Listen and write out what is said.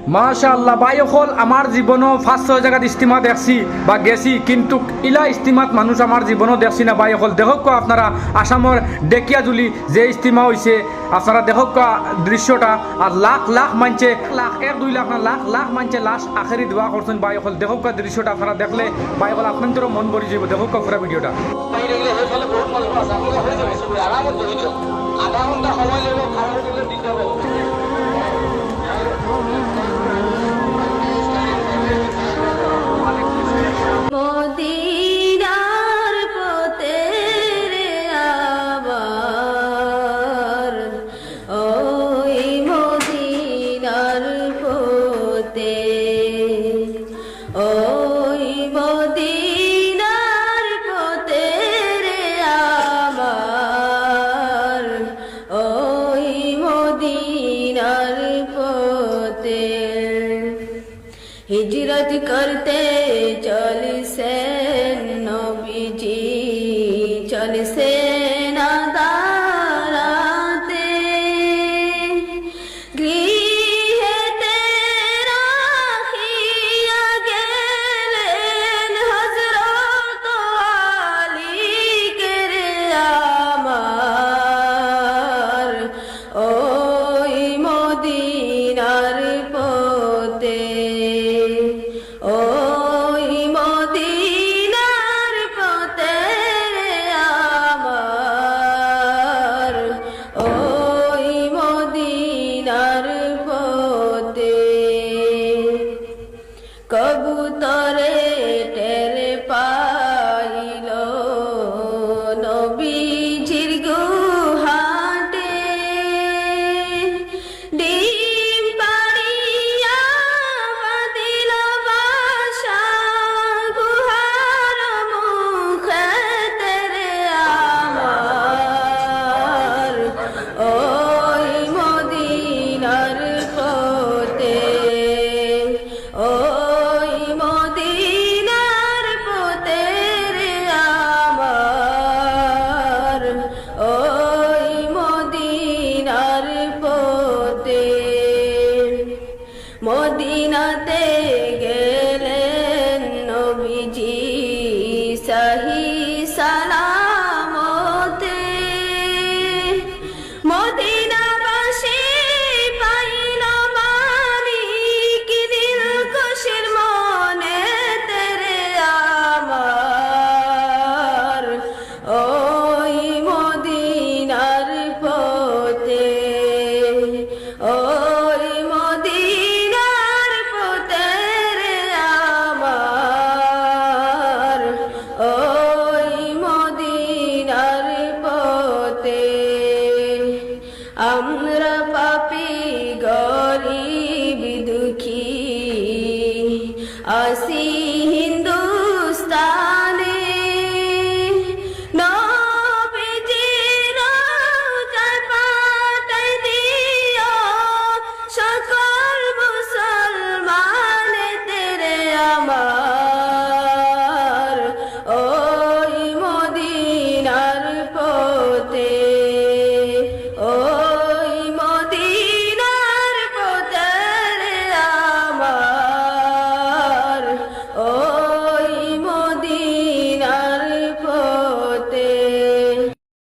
মাশাআল্লাহ ভাই হল আমার জীবনও 5-6 জায়গাত ইস্তিমা দেখছি বা গেছি, কিন্তু ইলা ইস্তিমাত মানুষ আমার জীবনও দেখছি না ভাই হল। দেখক আপনারা আসামের ডেকিয়াজুলি যে ইস্তিমা হয়েছে, আপনারা দেখক দৃশ্যটা। আর লাখ লাখ মানছে, লাখ 1-2 লাখ না, লাখ লাখ মানছে লাশ আখেরি দোয়া করছেন ভাই হল। দেখক দৃশ্যটা আপনারা দেখলে ভাই হল আপনাদেরও মন ভরে যাব। দেখক পুরো ভিডিওটা। আধা ঘন্টা সময় লাগিব, খারাপ দিলে দিতে হবে। মদিনার পথে রে আবার, ওই মদিনার পথে, ওই মদিনার পথে রে আবার, ওই মদিনার পথে হিজরত করতে চলছেন নবীজি, চলছেন দাঁড়াতে, গৃহেতে রাখিয়া গেলেন হযরত আলীকে রে আমার, ওই মদিনার পথে, ওই মদিনার পথে আমার, ওই মদিনার পথে। কবুতরে টের পাইল নবীজির গুহাটে, ডিম পাড়িয়া বাঁধিল বাসা গুহার মুখেতে রে আমার, ওই মদিনার পথে, ওই মদিনার পথে রে আমার, ওই মদিনার পথে। মদিনাতে